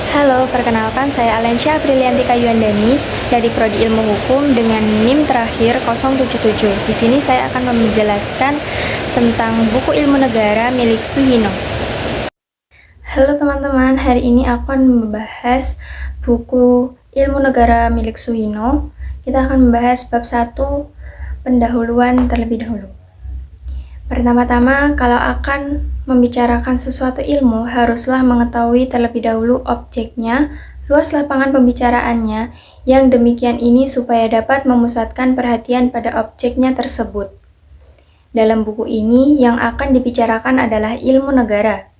Halo, perkenalkan saya Alensya Aprilianti Kayuandanis dari Prodi Ilmu Hukum dengan NIM terakhir 077. Di sini saya akan menjelaskan tentang buku ilmu negara milik Suhino. Halo teman-teman, hari ini aku akan membahas buku ilmu negara milik Suhino. Kita akan membahas bab 1, pendahuluan terlebih dahulu. Pertama-tama, kalau akan membicarakan sesuatu ilmu, haruslah mengetahui terlebih dahulu objeknya, luas lapangan pembicaraannya, yang demikian ini supaya dapat memusatkan perhatian pada objeknya tersebut. Dalam buku ini, yang akan dibicarakan adalah ilmu negara.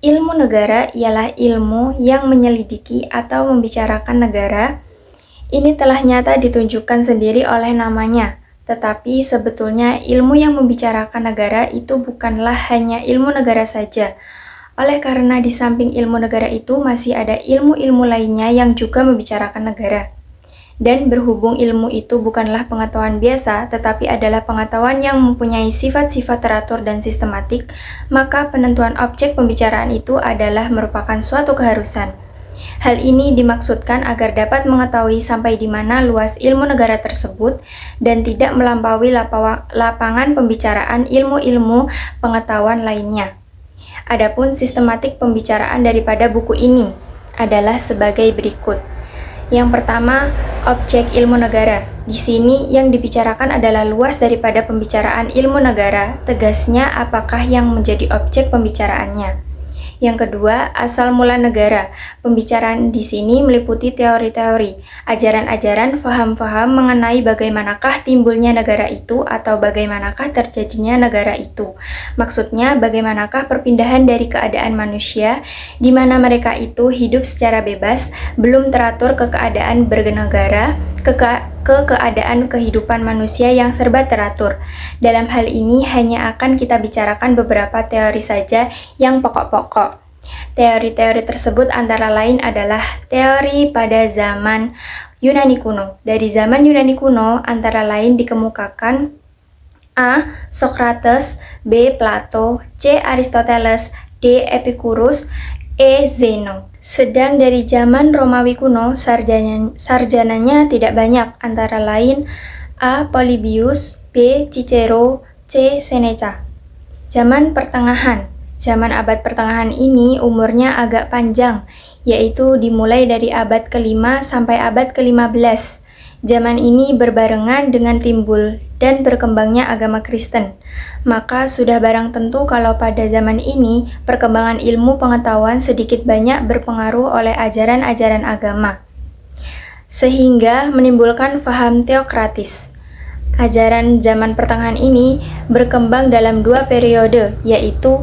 Ilmu negara ialah ilmu yang menyelidiki atau membicarakan negara. Ini telah nyata ditunjukkan sendiri oleh namanya. Tetapi sebetulnya ilmu yang membicarakan negara itu bukanlah hanya ilmu negara saja. Oleh karena di samping ilmu negara itu masih ada ilmu-ilmu lainnya yang juga membicarakan negara. Dan berhubung ilmu itu bukanlah pengetahuan biasa, tetapi adalah pengetahuan yang mempunyai sifat-sifat teratur dan sistematik, maka penentuan objek pembicaraan itu adalah merupakan suatu keharusan. Hal ini dimaksudkan agar dapat mengetahui sampai di mana luas ilmu negara tersebut dan tidak melampaui lapangan pembicaraan ilmu-ilmu pengetahuan lainnya. Adapun sistematik pembicaraan daripada buku ini adalah sebagai berikut. Yang pertama, objek ilmu negara. Di sini yang dibicarakan adalah luas daripada pembicaraan ilmu negara, tegasnya apakah yang menjadi objek pembicaraannya. Yang kedua, asal mula negara. Pembicaraan di sini meliputi teori-teori, ajaran-ajaran, faham-faham mengenai bagaimanakah timbulnya negara itu atau bagaimanakah terjadinya negara itu. Maksudnya, bagaimanakah perpindahan dari keadaan manusia, di mana mereka itu hidup secara bebas, belum teratur ke keadaan bernegara, ke keadaan kehidupan manusia yang serba teratur. Dalam hal ini hanya akan kita bicarakan beberapa teori saja yang pokok-pokok. Teori-teori tersebut antara lain adalah teori pada zaman Yunani kuno. Dari zaman Yunani kuno antara lain dikemukakan A. Socrates, B. Plato, C. Aristoteles, D. Epicurus, E. Zeno. Sedang dari zaman Romawi kuno, sarjananya tidak banyak, antara lain A. Polybius, B. Cicero, C. Seneca. Zaman pertengahan. Zaman abad pertengahan ini umurnya agak panjang, yaitu dimulai dari abad ke-5 sampai abad ke-15. Zaman ini berbarengan dengan timbul dan berkembangnya agama Kristen. Maka sudah barang tentu kalau pada zaman ini perkembangan ilmu pengetahuan sedikit banyak berpengaruh oleh ajaran-ajaran agama, sehingga menimbulkan faham teokratis. Ajaran zaman pertengahan ini berkembang dalam dua periode, yaitu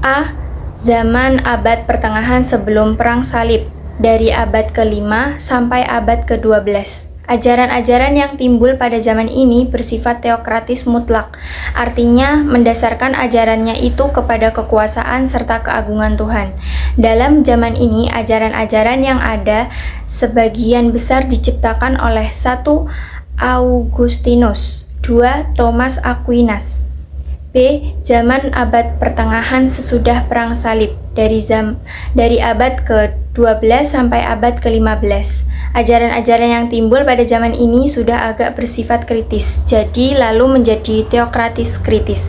A. Zaman abad pertengahan sebelum Perang Salib, dari abad ke-5 sampai abad ke-12. Ajaran-ajaran yang timbul pada zaman ini bersifat teokratis mutlak, artinya mendasarkan ajarannya itu kepada kekuasaan serta keagungan Tuhan. Dalam zaman ini, ajaran-ajaran yang ada sebagian besar diciptakan oleh 1. Augustinus, 2. Thomas Aquinas. B. Zaman abad pertengahan sesudah Perang Salib, dari abad ke-12 sampai abad ke-15. Ajaran-ajaran yang timbul pada zaman ini sudah agak bersifat kritis, jadi lalu menjadi teokratis kritis.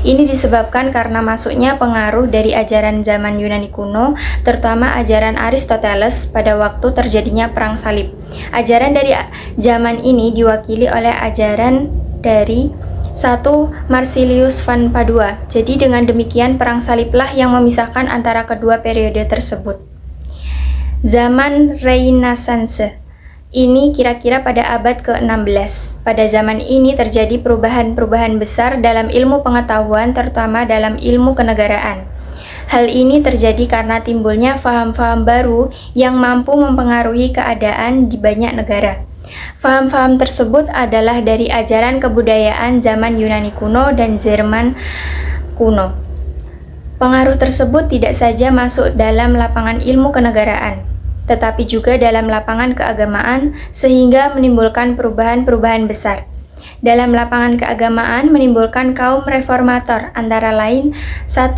Ini disebabkan karena masuknya pengaruh dari ajaran zaman Yunani kuno, terutama ajaran Aristoteles pada waktu terjadinya Perang Salib. Ajaran dari zaman ini diwakili oleh ajaran dari 1. Marsilius van Padua. Jadi dengan demikian Perang Saliblah yang memisahkan antara kedua periode tersebut. Zaman Renaissance. Ini kira-kira pada abad ke-16. Pada zaman ini terjadi perubahan-perubahan besar dalam ilmu pengetahuan, terutama dalam ilmu kenegaraan. Hal ini terjadi karena timbulnya faham-faham baru yang mampu mempengaruhi keadaan di banyak negara. Faham-faham tersebut adalah dari ajaran kebudayaan zaman Yunani kuno dan Jerman kuno. Pengaruh tersebut tidak saja masuk dalam lapangan ilmu kenegaraan, tetapi juga dalam lapangan keagamaan sehingga menimbulkan perubahan-perubahan besar. Dalam lapangan keagamaan menimbulkan kaum reformator antara lain 1.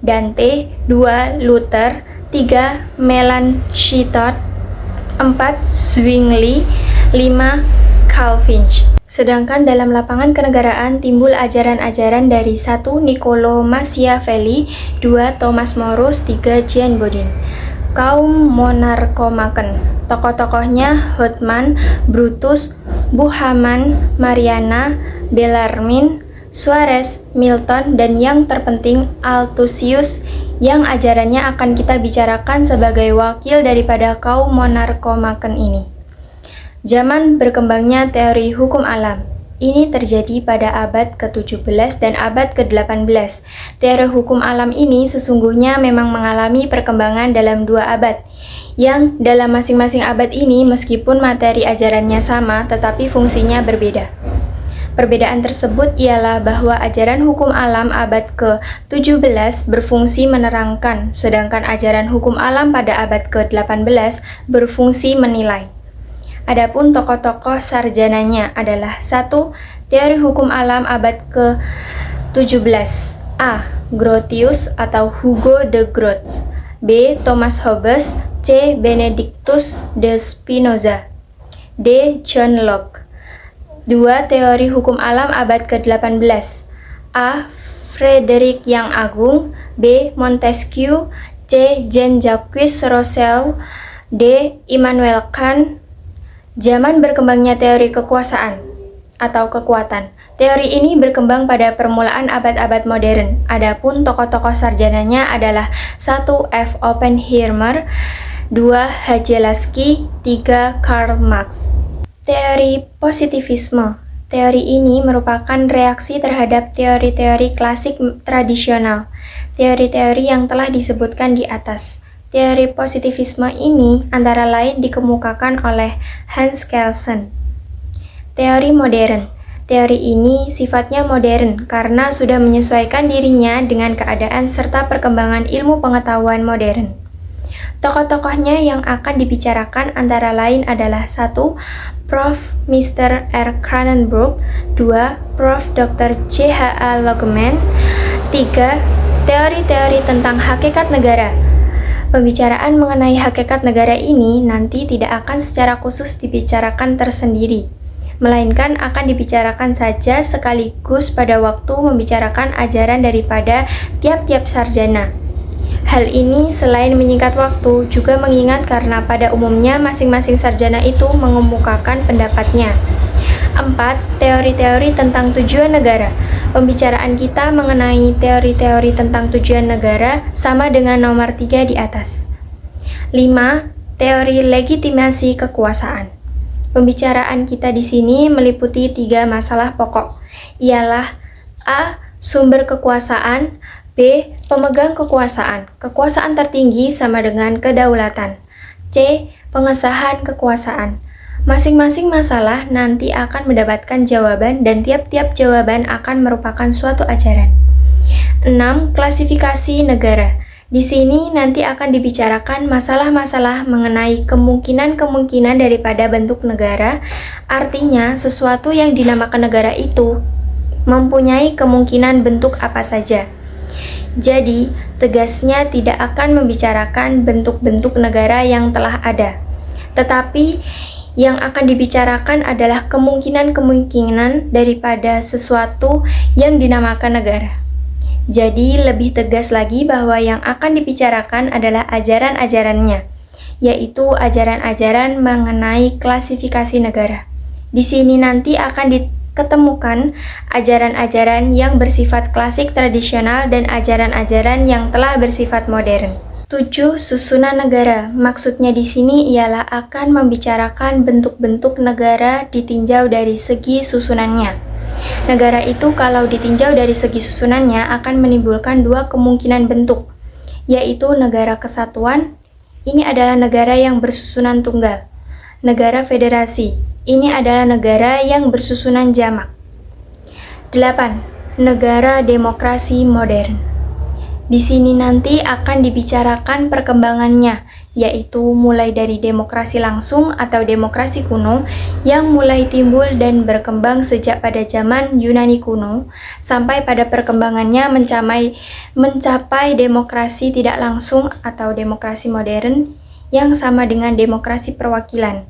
Dante, 2. Luther, 3. Melanchthon, 4. Zwingli, 5. Calvin. Sedangkan dalam lapangan kenegaraan timbul ajaran-ajaran dari 1. Niccolo Machiavelli, 2. Thomas Morus, 3. Jean Bodin. Kaum monarkomaken, tokoh-tokohnya Houtman, Brutus, Buchanan, Mariana, Bellarmine, Suarez, Milton, dan yang terpenting Althusius, yang ajarannya akan kita bicarakan sebagai wakil daripada kaum monarkomaken ini. Zaman berkembangnya teori hukum alam. Ini terjadi pada abad ke-17 dan abad ke-18. Teori hukum alam ini sesungguhnya memang mengalami perkembangan dalam 2 abad, yang dalam masing-masing abad ini meskipun materi ajarannya sama tetapi fungsinya berbeda. Perbedaan tersebut ialah bahwa ajaran hukum alam abad ke-17 berfungsi menerangkan, sedangkan ajaran hukum alam pada abad ke-18 berfungsi menilai. Adapun tokoh-tokoh sarjananya adalah 1. Teori hukum alam abad ke-17. A. Grotius atau Hugo de Groot. B. Thomas Hobbes. C. Benedictus de Spinoza. D. John Locke. 2. Teori hukum alam abad ke-18. A. Frederick yang Agung. B. Montesquieu. C. Jean-Jacques Rousseau. D. Immanuel Kant. Zaman berkembangnya teori kekuasaan atau kekuatan. Teori ini berkembang pada permulaan abad-abad modern. Adapun tokoh-tokoh sarjananya adalah 1. F. Oppenheimer, 2. H.J. Lasky, 3. Karl Marx. Teori positivisme. Teori ini merupakan reaksi terhadap teori-teori klasik tradisional, teori-teori yang telah disebutkan di atas. Teori positivisme ini antara lain dikemukakan oleh Hans Kelsen. Teori modern. Teori ini sifatnya modern karena sudah menyesuaikan dirinya dengan keadaan serta perkembangan ilmu pengetahuan modern. Tokoh-tokohnya yang akan dibicarakan antara lain adalah 1. Prof. Mr. R. Cronenberg, 2. Prof. Dr. C.H.A. Lugeman, 3. Teori-teori tentang hakikat negara. Pembicaraan mengenai hakikat negara ini nanti tidak akan secara khusus dibicarakan tersendiri, melainkan akan dibicarakan saja sekaligus pada waktu membicarakan ajaran daripada tiap-tiap sarjana. Hal ini selain menyingkat waktu, juga mengingat karena pada umumnya masing-masing sarjana itu mengemukakan pendapatnya. 4. Teori-teori tentang tujuan negara. Pembicaraan kita mengenai teori-teori tentang tujuan negara sama dengan nomor 3 di atas. 5. Teori legitimasi kekuasaan. Pembicaraan kita di sini meliputi 3 masalah pokok, ialah A. Sumber kekuasaan, B. Pemegang kekuasaan. Kekuasaan tertinggi sama dengan kedaulatan. C. Pengesahan kekuasaan. Masing-masing masalah nanti akan mendapatkan jawaban dan tiap-tiap jawaban akan merupakan suatu ajaran. 6. Klasifikasi negara. Di sini nanti akan dibicarakan masalah-masalah mengenai kemungkinan-kemungkinan daripada bentuk negara, artinya sesuatu yang dinamakan negara itu mempunyai kemungkinan bentuk apa saja. Jadi, tegasnya tidak akan membicarakan bentuk-bentuk negara yang telah ada, tetapi yang akan dibicarakan adalah kemungkinan-kemungkinan daripada sesuatu yang dinamakan negara. Jadi, lebih tegas lagi bahwa yang akan dibicarakan adalah ajaran-ajarannya, yaitu ajaran-ajaran mengenai klasifikasi negara. Di sini nanti akan diketemukan ajaran-ajaran yang bersifat klasik tradisional dan ajaran-ajaran yang telah bersifat modern. 7. Susunan negara. Maksudnya di sini ialah akan membicarakan bentuk-bentuk negara ditinjau dari segi susunannya. Negara itu kalau ditinjau dari segi susunannya akan menimbulkan 2 kemungkinan bentuk, yaitu negara kesatuan, ini adalah negara yang bersusunan tunggal. Negara federasi, ini adalah negara yang bersusunan jamak. 8. Negara demokrasi modern. Di sini nanti akan dibicarakan perkembangannya, yaitu mulai dari demokrasi langsung atau demokrasi kuno yang mulai timbul dan berkembang sejak pada zaman Yunani kuno, sampai pada perkembangannya mencapai demokrasi tidak langsung atau demokrasi modern yang sama dengan demokrasi perwakilan.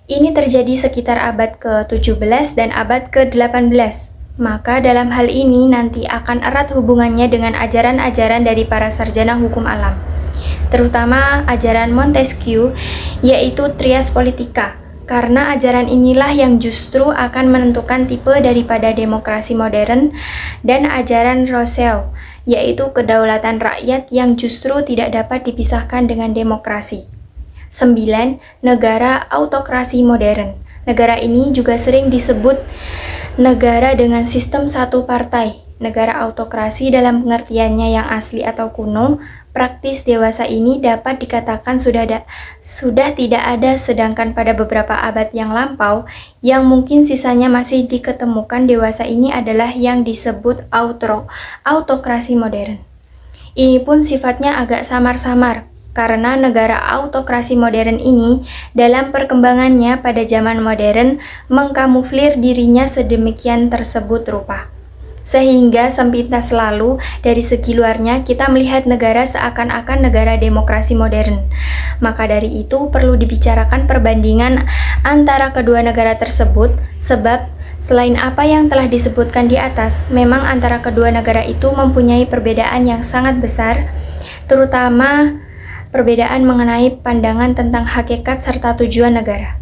Ini terjadi sekitar abad ke-17 dan abad ke-18. Maka dalam hal ini nanti akan erat hubungannya dengan ajaran-ajaran dari para sarjana hukum alam, terutama ajaran Montesquieu, yaitu Trias Politica, karena ajaran inilah yang justru akan menentukan tipe daripada demokrasi modern, dan ajaran Rousseau, yaitu kedaulatan rakyat yang justru tidak dapat dipisahkan dengan demokrasi. 9. Negara autokrasi modern. Negara ini juga sering disebut negara dengan sistem satu partai. Negara autokrasi dalam pengertiannya yang asli atau kuno, praktis dewasa ini dapat dikatakan sudah tidak ada, sedangkan pada beberapa abad yang lampau, yang mungkin sisanya masih diketemukan dewasa ini adalah yang disebut autokrasi modern. Ini pun sifatnya agak samar-samar, karena negara autokrasi modern ini dalam perkembangannya pada zaman modern mengkamuflir dirinya sedemikian tersebut rupa, sehingga sepintas lalu dari segi luarnya kita melihat negara seakan-akan negara demokrasi modern. Maka dari itu perlu dibicarakan perbandingan antara kedua negara tersebut, sebab selain apa yang telah disebutkan di atas, memang antara kedua negara itu mempunyai perbedaan yang sangat besar, terutama perbedaan mengenai pandangan tentang hakikat serta tujuan negara.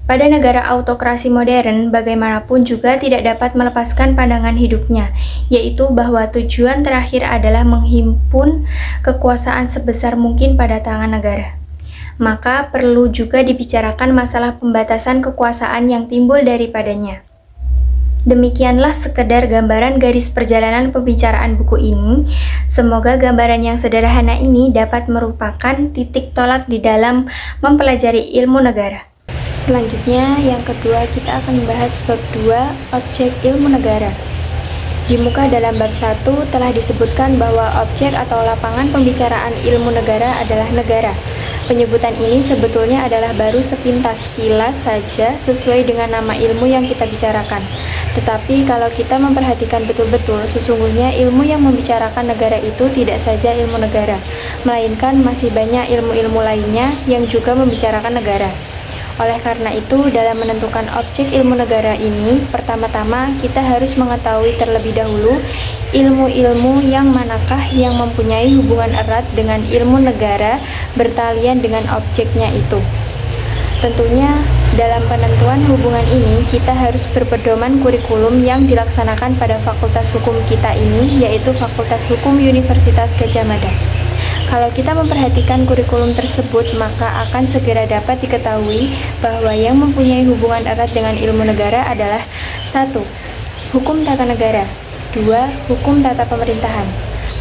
Pada negara autokrasi modern, bagaimanapun juga tidak dapat melepaskan pandangan hidupnya, yaitu bahwa tujuan terakhir adalah menghimpun kekuasaan sebesar mungkin pada tangan negara. Maka perlu juga dibicarakan masalah pembatasan kekuasaan yang timbul daripadanya. Demikianlah sekedar gambaran garis perjalanan pembicaraan buku ini. Semoga gambaran yang sederhana ini dapat merupakan titik tolak di dalam mempelajari ilmu negara. Selanjutnya, yang kedua kita akan membahas bab 2, objek ilmu negara. Di muka dalam bab 1 telah disebutkan bahwa objek atau lapangan pembicaraan ilmu negara adalah negara. Penyebutan ini sebetulnya adalah baru sepintas kilas saja sesuai dengan nama ilmu yang kita bicarakan. Tetapi kalau kita memperhatikan betul-betul, sesungguhnya ilmu yang membicarakan negara itu tidak saja ilmu negara, melainkan masih banyak ilmu-ilmu lainnya yang juga membicarakan negara. Oleh karena itu, dalam menentukan objek ilmu negara ini, pertama-tama kita harus mengetahui terlebih dahulu ilmu-ilmu yang manakah yang mempunyai hubungan erat dengan ilmu negara bertalian dengan objeknya itu. Tentunya, dalam penentuan hubungan ini, kita harus berpedoman kurikulum yang dilaksanakan pada fakultas hukum kita ini, yaitu Fakultas Hukum Universitas Gadjah Mada. Kalau kita memperhatikan kurikulum tersebut, maka akan segera dapat diketahui bahwa yang mempunyai hubungan erat dengan ilmu negara adalah 1. Hukum tata negara. 2. Hukum tata pemerintahan.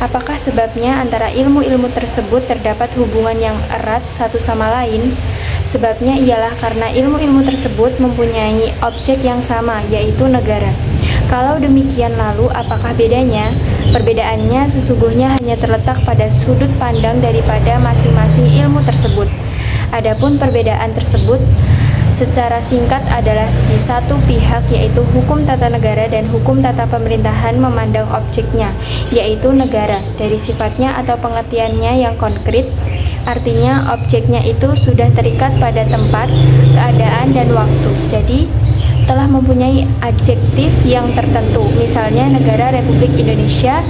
Apakah sebabnya antara ilmu-ilmu tersebut terdapat hubungan yang erat satu sama lain? Sebabnya ialah karena ilmu-ilmu tersebut mempunyai objek yang sama, yaitu negara. Kalau demikian, lalu apakah bedanya? Perbedaannya sesungguhnya hanya terletak pada sudut pandang daripada masing-masing ilmu tersebut. Adapun perbedaan tersebut secara singkat adalah di satu pihak, yaitu hukum tata negara dan hukum tata pemerintahan memandang objeknya, yaitu negara, dari sifatnya atau pengertiannya yang konkret. Artinya objeknya itu sudah terikat pada tempat, keadaan, dan waktu. Jadi telah mempunyai adjektif yang tertentu, misalnya negara Republik Indonesia,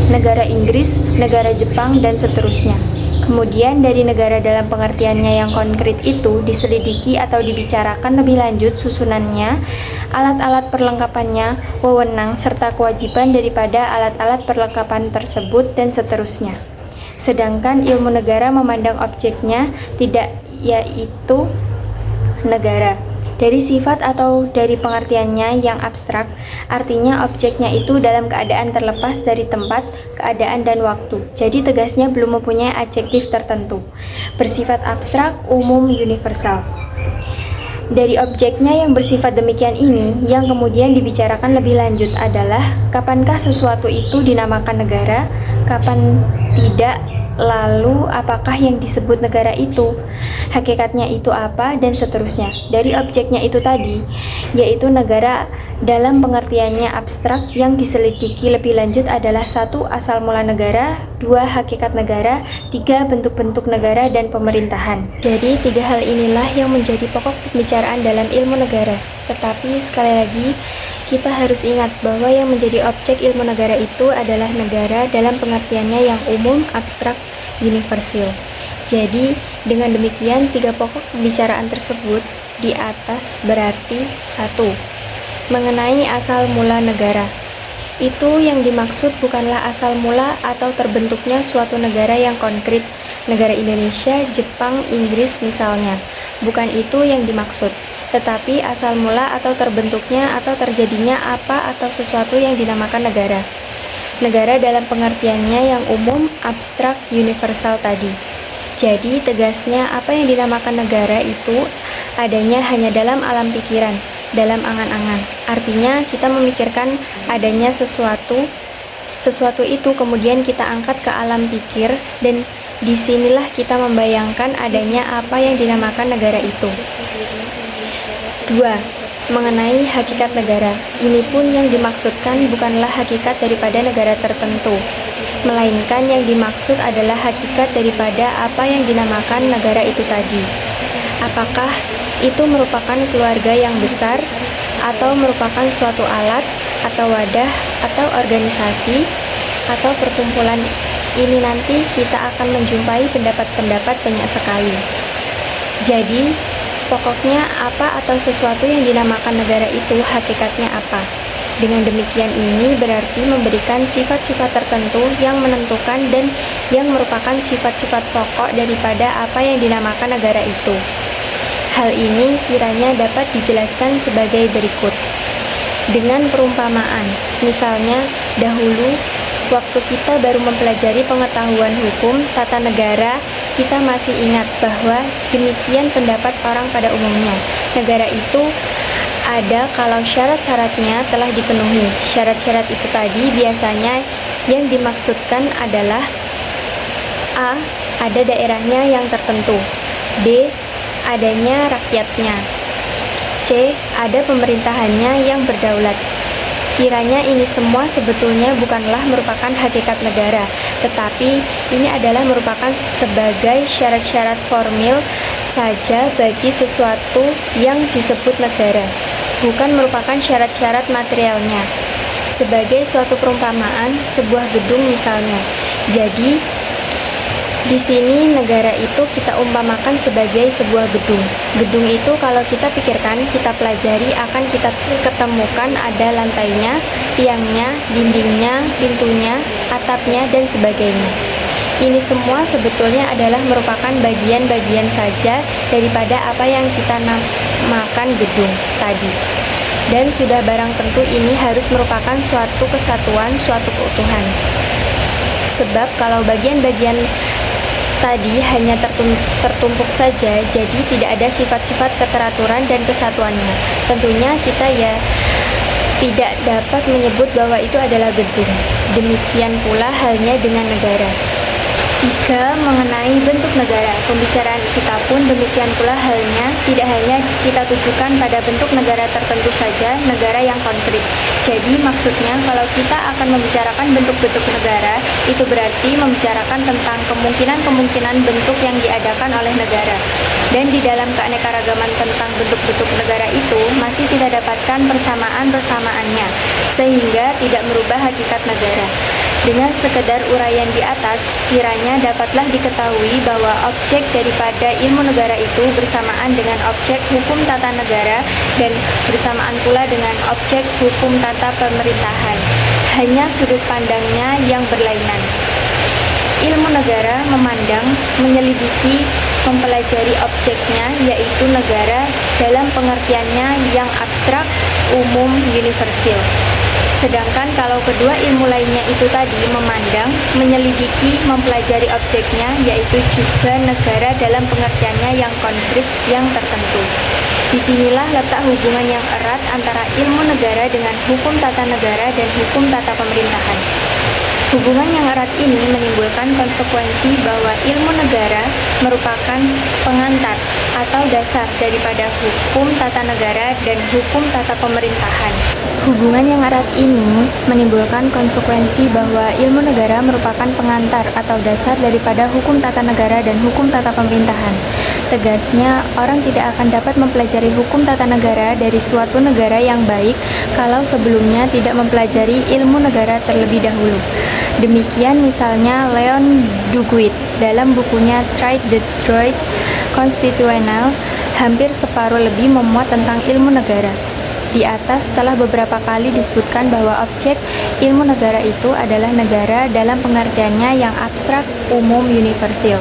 negara Inggris, negara Jepang, dan seterusnya. Kemudian dari negara dalam pengertiannya yang konkret itu diselidiki atau dibicarakan lebih lanjut susunannya, alat-alat perlengkapannya, wewenang, serta kewajiban daripada alat-alat perlengkapan tersebut, dan seterusnya. Sedangkan ilmu negara memandang objeknya tidak, yaitu negara. Dari sifat atau dari pengertiannya yang abstrak, artinya objeknya itu dalam keadaan terlepas dari tempat, keadaan, dan waktu. Jadi tegasnya belum mempunyai adjektif tertentu. Bersifat abstrak, umum, universal. Dari objeknya yang bersifat demikian ini, yang kemudian dibicarakan lebih lanjut adalah kapankah sesuatu itu dinamakan negara, kapan tidak, lalu apakah yang disebut negara itu, hakikatnya itu apa, dan seterusnya. Dari objeknya itu tadi, yaitu negara dalam pengertiannya abstrak, yang diselidiki lebih lanjut adalah 1. Asal mula negara, 2. Hakikat negara, 3. Bentuk-bentuk negara dan pemerintahan. Jadi 3 hal inilah yang menjadi pokok pembicaraan dalam ilmu negara. Tetapi sekali lagi, kita harus ingat bahwa yang menjadi objek ilmu negara itu adalah negara dalam pengertiannya yang umum, abstrak, universal. Jadi, dengan demikian 3 pokok pembicaraan tersebut di atas berarti 1. Mengenai asal mula negara. Itu yang dimaksud bukanlah asal mula atau terbentuknya suatu negara yang konkret, negara Indonesia, Jepang, Inggris misalnya. Bukan itu yang dimaksud. Tetapi asal mula atau terbentuknya atau terjadinya apa atau sesuatu yang dinamakan negara. Negara dalam pengertiannya yang umum, abstrak, universal tadi. Jadi tegasnya apa yang dinamakan negara itu adanya hanya dalam alam pikiran, dalam angan-angan. Artinya kita memikirkan adanya sesuatu itu kemudian kita angkat ke alam pikir, dan disinilah kita membayangkan adanya apa yang dinamakan negara itu. 2. Mengenai hakikat negara. Ini pun yang dimaksudkan bukanlah hakikat daripada negara tertentu, melainkan yang dimaksud adalah hakikat daripada apa yang dinamakan negara itu tadi. Apakah itu merupakan keluarga yang besar, atau merupakan suatu alat, atau wadah, atau organisasi, atau perkumpulan. Ini nanti kita akan menjumpai pendapat-pendapat banyak sekali. Jadi, pokoknya apa atau sesuatu yang dinamakan negara itu hakikatnya apa. Dengan demikian ini berarti memberikan sifat-sifat tertentu yang menentukan dan yang merupakan sifat-sifat pokok daripada apa yang dinamakan negara itu. Hal ini kiranya dapat dijelaskan sebagai berikut. Dengan perumpamaan, misalnya dahulu waktu kita baru mempelajari pengetahuan hukum tata negara, kita masih ingat bahwa demikian pendapat orang pada umumnya. Negara itu ada kalau syarat-syaratnya telah dipenuhi. Syarat-syarat itu tadi biasanya yang dimaksudkan adalah A. Ada daerahnya yang tertentu, B. Adanya rakyatnya, C. Ada pemerintahannya yang berdaulat. Kiranya ini semua sebetulnya bukanlah merupakan hakikat negara, tetapi ini adalah merupakan sebagai syarat-syarat formil saja bagi sesuatu yang disebut negara, bukan merupakan syarat-syarat materialnya. Sebagai suatu perumpamaan, sebuah gedung misalnya. Jadi, di sini negara itu kita umpamakan sebagai sebuah gedung. Gedung itu kalau kita pikirkan, kita pelajari, akan kita ketemukan ada lantainya, tiangnya, dindingnya, pintunya, atapnya, dan sebagainya. Ini semua sebetulnya adalah merupakan bagian-bagian saja daripada apa yang kita namakan gedung tadi. Dan sudah barang tentu ini harus merupakan suatu kesatuan, suatu keutuhan. Sebab kalau bagian-bagian tadi hanya tertumpuk saja, jadi tidak ada sifat-sifat keteraturan dan kesatuannya. Tentunya kita tidak dapat menyebut bahwa itu adalah gedung. Demikian pula halnya dengan negara. 3. Mengenai bentuk negara. Pembicaraan kita pun demikian pula halnya, tidak hanya kita tujukan pada bentuk negara tertentu saja, negara yang konkret. Jadi maksudnya kalau kita akan membicarakan bentuk-bentuk negara, itu berarti membicarakan tentang kemungkinan-kemungkinan bentuk yang diadakan oleh negara. Dan di dalam keanekaragaman tentang bentuk-bentuk negara itu masih kita dapatkan persamaan-persamaannya, sehingga tidak merubah hakikat negara. Dengan sekedar uraian di atas, kiranya dapatlah diketahui bahwa objek daripada ilmu negara itu bersamaan dengan objek hukum tata negara dan bersamaan pula dengan objek hukum tata pemerintahan. Hanya sudut pandangnya yang berlainan. Ilmu negara memandang, menyelidiki, mempelajari objeknya, yaitu negara dalam pengertiannya yang abstrak, umum, universal. Sedangkan kalau kedua ilmu lainnya itu tadi memandang, menyelidiki, mempelajari objeknya, yaitu juga negara dalam pengertiannya yang konkret, yang tertentu. Disinilah letak hubungan yang erat antara ilmu negara dengan hukum tata negara dan hukum tata pemerintahan. Hubungan yang erat ini menimbulkan konsekuensi bahwa ilmu negara merupakan pengantar atau dasar daripada hukum tata negara dan hukum tata pemerintahan. Hubungan yang erat ini menimbulkan konsekuensi bahwa ilmu negara merupakan pengantar atau dasar daripada hukum tata negara dan hukum tata pemerintahan. Tegasnya, orang tidak akan dapat mempelajari hukum tata negara dari suatu negara yang baik kalau sebelumnya tidak mempelajari ilmu negara terlebih dahulu. Demikian misalnya Leon Duguid dalam bukunya Treat the Droit Constitutional hampir separuh lebih memuat tentang ilmu negara. Di atas telah beberapa kali disebutkan bahwa objek ilmu negara itu adalah negara dalam pengertiannya yang abstrak, umum, universal.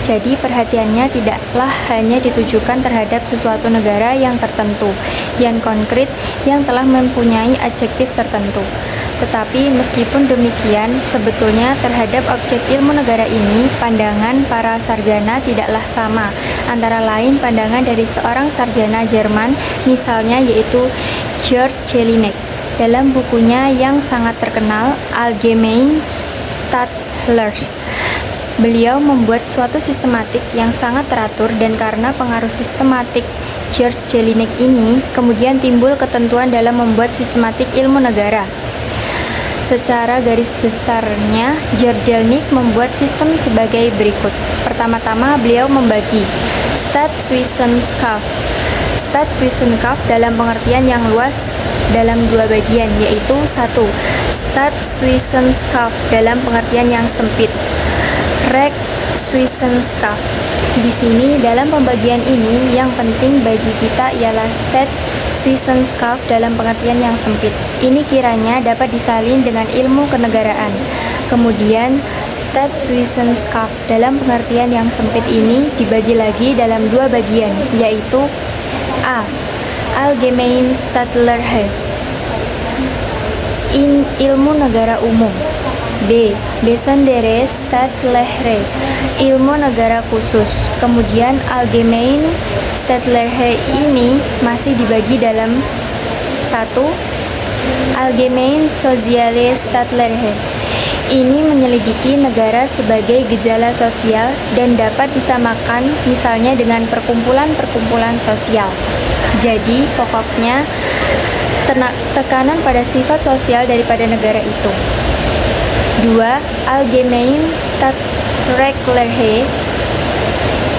Jadi perhatiannya tidaklah hanya ditujukan terhadap sesuatu negara yang tertentu, yang konkret, yang telah mempunyai adjektif tertentu. Tetapi meskipun demikian, sebetulnya terhadap objek ilmu negara ini, pandangan para sarjana tidaklah sama. Antara lain pandangan dari seorang sarjana Jerman, misalnya yaitu Georg Jelinek. Dalam bukunya yang sangat terkenal, Allgemeine Stadtlehre, beliau membuat suatu sistematik yang sangat teratur dan karena pengaruh sistematik Georg Jelinek ini, kemudian timbul ketentuan dalam membuat sistematik ilmu negara. Secara garis besarnya, Georg Jelinek membuat sistem sebagai berikut. Pertama-tama, beliau membagi Staatswissenschaft dalam pengertian yang luas dalam dua bagian, yaitu 1. Staatswissenschaft dalam pengertian yang sempit, Rechtswissenschaft. Di sini dalam pembagian ini yang penting bagi kita ialah Staatswissenschaft dalam pengertian yang sempit. Ini kiranya dapat disalin dengan ilmu kenegaraan. Kemudian Staatswissenschaft dalam pengertian yang sempit ini dibagi lagi dalam dua bagian, yaitu A. Allgemeine Stadtlehre, ilmu negara umum. B. Besondere Stadtlehre, ilmu negara khusus. Kemudian Allgemeine Stadtlehre ini masih dibagi dalam 1. Allgemeine Soziale Stadtlehre. Ini menyelidiki negara sebagai gejala sosial dan dapat disamakan misalnya dengan perkumpulan-perkumpulan sosial. Jadi pokoknya tekanan pada sifat sosial daripada negara itu. 2. Allgemeine Stadtrechtslehre,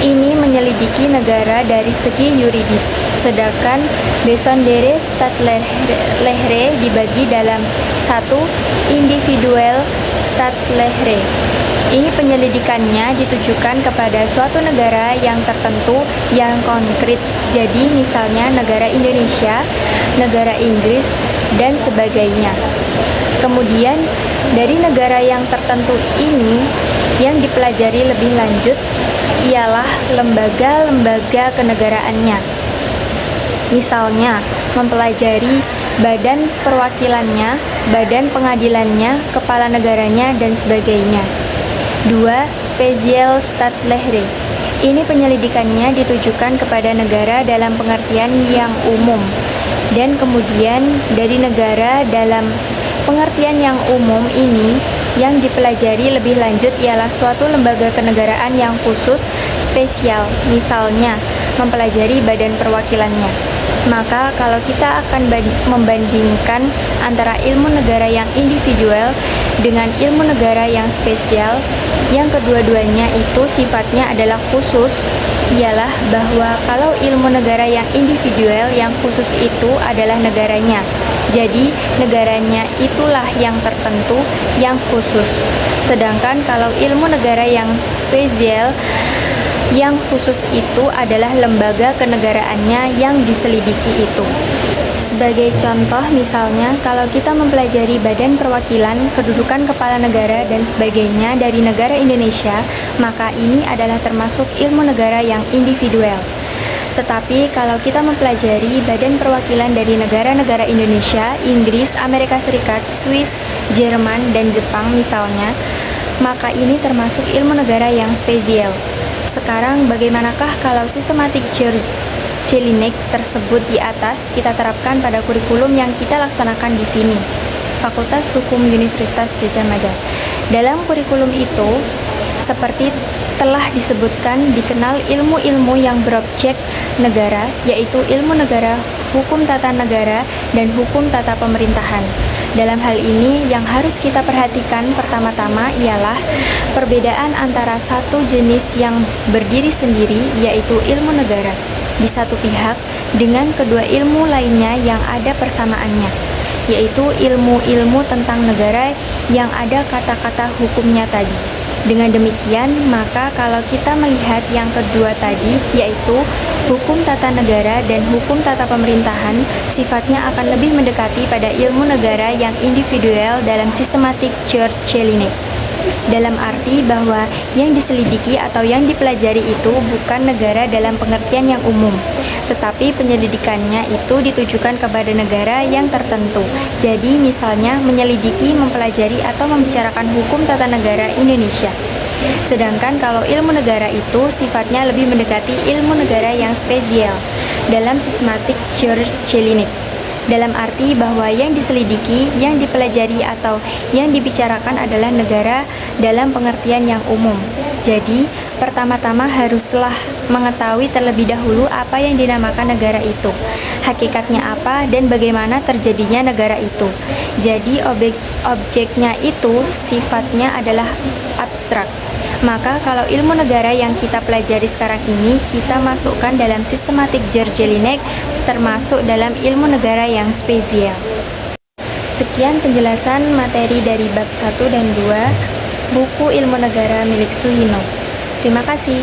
ini menyelidiki negara dari segi yuridis, sedangkan Besondere Stadtlehre dibagi dalam 1. Individual Stadtlehre. Ini penyelidikannya ditujukan kepada suatu negara yang tertentu yang konkret. Jadi misalnya negara Indonesia, negara Inggris, dan sebagainya. Kemudian dari negara yang tertentu ini yang dipelajari lebih lanjut ialah lembaga-lembaga kenegaraannya. Misalnya mempelajari badan perwakilannya, badan pengadilannya, kepala negaranya, dan sebagainya. 2. Special Stadtlehre. Ini penyelidikannya ditujukan kepada negara dalam pengertian yang umum. Dan kemudian dari negara dalam pengertian yang umum ini yang dipelajari lebih lanjut ialah suatu lembaga kenegaraan yang khusus, spesial, misalnya mempelajari badan perwakilannya. Maka kalau kita akan membandingkan antara ilmu negara yang individual dengan ilmu negara yang spesial, yang kedua-duanya itu sifatnya adalah khusus, ialah bahwa kalau ilmu negara yang individual yang khusus itu adalah negaranya. Jadi negaranya itulah yang tertentu, yang khusus. Sedangkan kalau ilmu negara yang spesial yang khusus itu adalah lembaga kenegaraannya yang diselidiki itu. Sebagai contoh misalnya, kalau kita mempelajari badan perwakilan, kedudukan kepala negara, dan sebagainya dari negara Indonesia, maka ini adalah termasuk ilmu negara yang individual. Tetapi kalau kita mempelajari badan perwakilan dari negara-negara Indonesia, Inggris, Amerika Serikat, Swiss, Jerman, dan Jepang misalnya, maka ini termasuk ilmu negara yang spesial. Sekarang bagaimanakah kalau sistematik Georg Jelinek tersebut di atas kita terapkan pada kurikulum yang kita laksanakan di sini? Fakultas Hukum Universitas Gadjah Mada. Dalam kurikulum itu, seperti telah disebutkan, dikenal ilmu-ilmu yang berobjek negara, yaitu ilmu negara, hukum tata negara, dan hukum tata pemerintahan. Dalam hal ini, yang harus kita perhatikan pertama-tama ialah perbedaan antara satu jenis yang berdiri sendiri, yaitu ilmu negara, di satu pihak, dengan kedua ilmu lainnya yang ada persamaannya, yaitu ilmu-ilmu tentang negara yang ada kata-kata hukumnya tadi. Dengan demikian, maka kalau kita melihat yang kedua tadi, yaitu hukum tata negara dan hukum tata pemerintahan, sifatnya akan lebih mendekati pada ilmu negara yang individual dalam sistematik George Jelinek. Dalam arti bahwa yang diselidiki atau yang dipelajari itu bukan negara dalam pengertian yang umum, tetapi penyelidikannya itu ditujukan kepada negara yang tertentu. Jadi misalnya menyelidiki, mempelajari, atau membicarakan hukum tata negara Indonesia. Sedangkan kalau ilmu negara itu sifatnya lebih mendekati ilmu negara yang spesial dalam sistematik George Jelinek. Dalam arti bahwa yang diselidiki, yang dipelajari, atau yang dibicarakan adalah negara dalam pengertian yang umum. Jadi, pertama-tama haruslah mengetahui terlebih dahulu apa yang dinamakan negara itu, hakikatnya apa, dan bagaimana terjadinya negara itu. Jadi, objeknya itu sifatnya adalah abstrak. Maka kalau ilmu negara yang kita pelajari sekarang ini kita masukkan dalam sistematik George Jelinek, termasuk dalam ilmu negara yang spesial. Sekian penjelasan materi dari bab 1 dan 2 buku ilmu negara milik Suhino. Terima kasih.